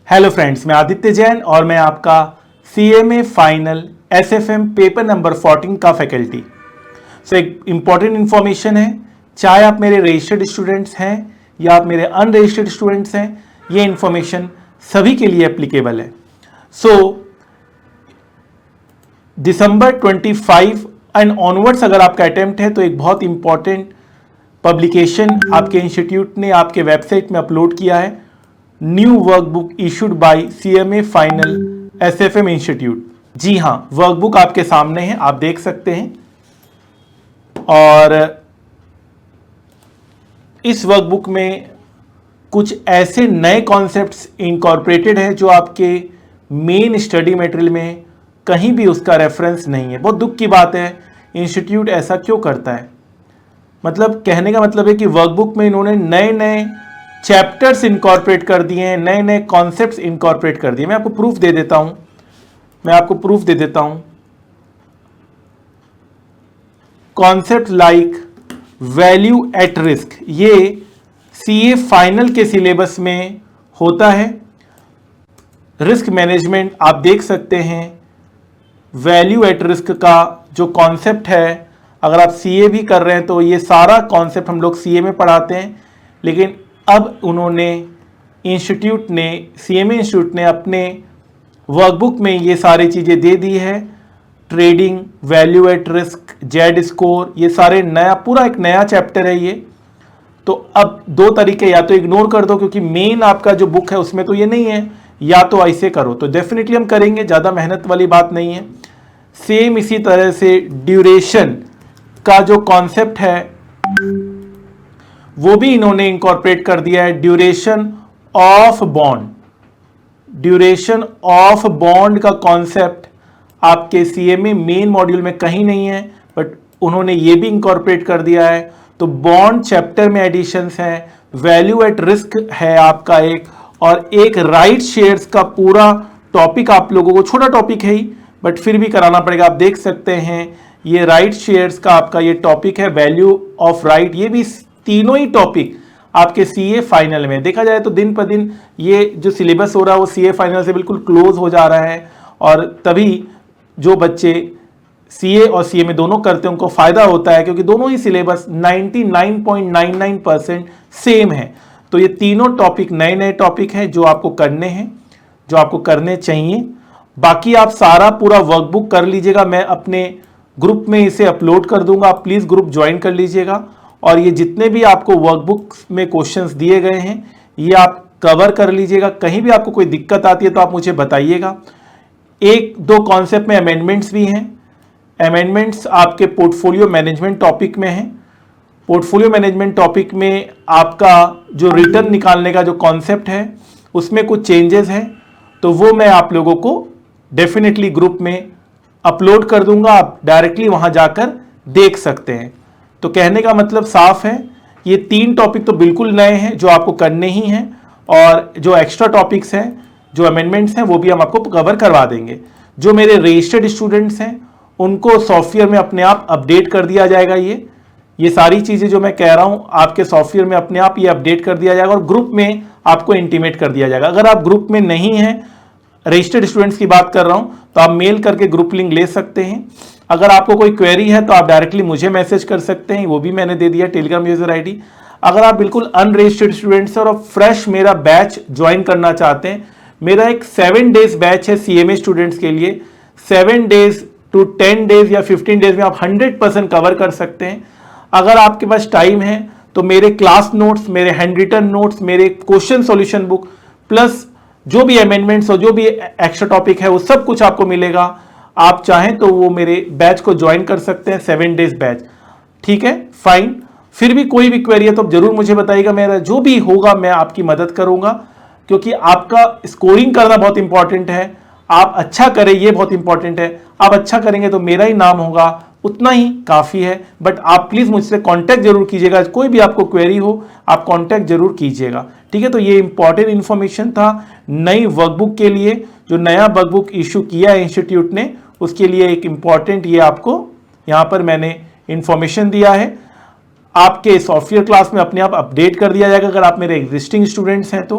Hello friends, मैं आदित्य जैन और मैं आपका CMA final SFM paper number 14 का फैकल्टी। एक इम्पॉर्टेंट इन्फॉर्मेशन है, चाहे आप मेरे रजिस्टर्ड स्टूडेंट्स हैं या आप मेरे अनरजिस्टर्ड स्टूडेंट्स हैं, ये इन्फॉर्मेशन सभी के लिए एप्लीकेबल है। दिसंबर 25 एंड ऑनवर्ड्स अगर आपका अटेम्प्ट है तो एक बहुत इंपॉर्टेंट पब्लिकेशन आपके इंस्टीट्यूट ने आपके वेबसाइट में अपलोड किया है, new workbook issued by CMA final SFM institute. जी हाँ, वर्कबुक आपके सामने है, आप देख सकते हैं। और इस वर्कबुक में कुछ ऐसे नए कॉन्सेप्ट्स इनकॉर्पोरेटेड हैं जो आपके मेन स्टडी मटेरियल में कहीं भी उसका रेफरेंस नहीं है। बहुत दुख की बात है, इंस्टीट्यूट ऐसा क्यों करता है। मतलब कहने का मतलब है कि वर्कबुक में इन्होंने नए नए चैप्टर्स इनकॉर्पोरेट कर दिए हैं, नए नए कॉन्सेप्ट्स इनकॉर्पोरेट कर दिए। मैं आपको प्रूफ दे देता हूं, concept like value at risk, ये CA फाइनल के सिलेबस में होता है। रिस्क मैनेजमेंट आप देख सकते हैं, वैल्यू एट रिस्क का जो कॉन्सेप्ट है, अगर आप CA भी कर रहे हैं तो ये सारा कॉन्सेप्ट हम लोग CA में पढ़ाते हैं, लेकिन अब उन्होंने CMA इंस्टीट्यूट ने अपने वर्कबुक में ये सारी चीज़ें दे दी है। Trading, value at risk, Z score, ये सारे पूरा एक नया चैप्टर है ये। तो अब दो तरीके, या तो इग्नोर कर दो क्योंकि मेन आपका जो बुक है उसमें तो ये नहीं है, या तो ऐसे करो। तो डेफिनेटली हम करेंगे, ज़्यादा मेहनत वाली बात नहीं है। सेम इसी तरह से ड्यूरेशन का जो कॉन्सेप्ट है वो भी इन्होंने इंकॉर्पोरेट कर दिया है। ड्यूरेशन ऑफ बॉन्ड का कॉन्सेप्ट आपके CMA मेन मॉड्यूल में कहीं नहीं है, बट उन्होंने ये भी इंकॉर्पोरेट कर दिया है। तो बॉन्ड चैप्टर में एडिशंस हैं, वैल्यू एट रिस्क है आपका एक, और एक राइट शेयर्स का पूरा टॉपिक आप लोगों को, छोटा टॉपिक है ही बट फिर भी कराना पड़ेगा। आप देख सकते हैं ये राइट शेयर्स का आपका ये टॉपिक है, वैल्यू ऑफ राइट। ये भी तीनों ही टॉपिक आपके CA फाइनल में, देखा जाए तो दिन पर दिन ये जो सिलेबस हो रहा है वो CA फाइनल से बिल्कुल क्लोज हो जा रहा है। और तभी जो बच्चे CA और CMA दोनों करते हैं उनको फायदा होता है, क्योंकि दोनों ही सिलेबस 99.99% सेम है। तो ये तीनों टॉपिक नए नए टॉपिक हैं जो आपको करने हैं, जो आपको करने चाहिए। बाकी आप सारा पूरा वर्कबुक कर लीजिएगा, मैं अपने ग्रुप में इसे अपलोड कर दूंगा, आप प्लीज ग्रुप ज्वाइन कर लीजिएगा। और ये जितने भी आपको वर्कबुक में क्वेश्चंस दिए गए हैं ये आप कवर कर लीजिएगा। कहीं भी आपको कोई दिक्कत आती है तो आप मुझे बताइएगा। एक दो कॉन्सेप्ट में अमेंडमेंट्स भी हैं। अमेंडमेंट्स आपके पोर्टफोलियो मैनेजमेंट टॉपिक में हैं। पोर्टफोलियो मैनेजमेंट टॉपिक में आपका जो रिटर्न निकालने का जो कॉन्सेप्ट है उसमें कुछ चेंजेस हैं, तो वो मैं आप लोगों को डेफिनेटली ग्रुप में अपलोड कर दूंगा, आप डायरेक्टली वहां जाकर देख सकते हैं। तो कहने का मतलब साफ है, ये तीन टॉपिक तो बिल्कुल नए हैं जो आपको करने ही हैं, और जो एक्स्ट्रा टॉपिक्स हैं, जो अमेंडमेंट्स हैं, वो भी हम आपको कवर करवा देंगे। जो मेरे रजिस्टर्ड स्टूडेंट्स हैं उनको सॉफ्टवेयर में अपने आप अपडेट कर दिया जाएगा। ये सारी चीज़ें जो मैं कह रहा हूँ आपके सॉफ्टवेयर में अपने आप ये अपडेट कर दिया जाएगा और ग्रुप में आपको इंटीमेट कर दिया जाएगा। अगर आप ग्रुप में नहीं हैं, रजिस्टर्ड स्टूडेंट्स की बात कर रहा हूँ, तो आप मेल करके ग्रुप लिंक ले सकते हैं। अगर आपको कोई क्वेरी है तो आप डायरेक्टली मुझे मैसेज कर सकते हैं, वो भी मैंने दे दिया टेलीग्राम यूजर ID। अगर आप बिल्कुल अनरजिस्टर्ड स्टूडेंट्स हैं और फ्रेश मेरा बैच ज्वाइन करना चाहते हैं, मेरा एक 7 डेज बैच है CMA स्टूडेंट्स के लिए। 7 डेज टू 10 डेज या 15 डेज में आप 100% कवर कर सकते हैं। अगर आपके पास टाइम है तो मेरे क्लास नोट्स, मेरे हैंड रिटन नोट्स, मेरे क्वेश्चन सॉल्यूशन बुक, प्लस जो भी अमेंडमेंट्स हो, जो भी एक्स्ट्रा टॉपिक है, वो सब कुछ आपको मिलेगा। आप चाहें तो वो मेरे बैच को ज्वाइन कर सकते हैं, 7 डेज बैच। ठीक है, फाइन। फिर भी कोई भी क्वेरी है तो जरूर मुझे बताइएगा, मेरा जो भी होगा मैं आपकी मदद करूंगा, क्योंकि आपका स्कोरिंग करना बहुत इंपॉर्टेंट है। आप अच्छा करें ये बहुत इंपॉर्टेंट है। आप अच्छा करेंगे तो मेरा ही नाम होगा, उतना ही काफ़ी है। बट आप प्लीज़ मुझसे कांटेक्ट जरूर कीजिएगा, कोई भी आपको क्वेरी हो आप कांटेक्ट जरूर कीजिएगा। ठीक है, तो ये इंपॉर्टेंट इन्फॉर्मेशन था नई वर्कबुक के लिए, जो नया वर्कबुक इशू किया है इंस्टीट्यूट ने, उसके लिए एक इंपॉर्टेंट ये आपको यहाँ पर मैंने इंफॉर्मेशन दिया है। आपके सॉफ्टवेयर क्लास में अपने आप अपडेट कर दिया जाएगा अगर आप मेरे एग्जिस्टिंग स्टूडेंट्स हैं तो।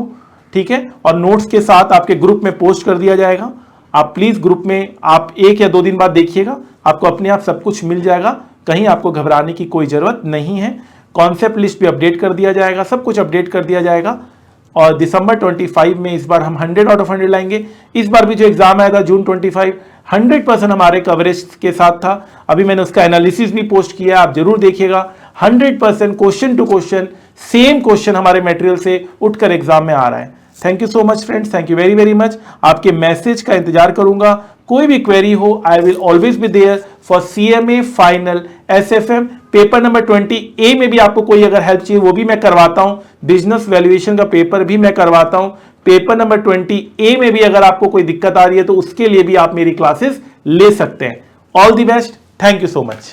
ठीक है, और नोट्स के साथ आपके ग्रुप में पोस्ट कर दिया जाएगा। आप प्लीज ग्रुप में आप 1 या 2 दिन बाद देखिएगा, आपको अपने आप सब कुछ मिल जाएगा, कहीं आपको घबराने की कोई जरूरत नहीं है। कॉन्सेप्ट लिस्ट भी अपडेट कर दिया जाएगा, सब कुछ अपडेट कर दिया जाएगा। और दिसंबर 25 में इस बार हम 100 आउट ऑफ 100 लाएंगे। इस बार भी जो एग्जाम आया था जून 25 100% हमारे कवरेज के साथ था। अभी मैंने उसका एनालिसिस भी पोस्ट किया, आप जरूर देखिएगा। 100% question to question same question हमारे मटेरियल से उठकर एग्जाम में आ रहा है। Thank you so much friends, thank you very very much. आपके मैसेज का इंतजार करूंगा। कोई भी क्वेरी हो, I will always be there for CMA final SFM paper number 20A में भी आपको कोई अगर हेल्प चाहिए वो भी मैं करवाता हूं। बिजनेस वैल्यूएशन का पेपर भी मैं करवाता हूं। पेपर नंबर 20A में भी अगर आपको कोई दिक्कत आ रही है तो उसके लिए भी आप मेरी क्लासेस ले सकते हैं। All the best, thank you so much.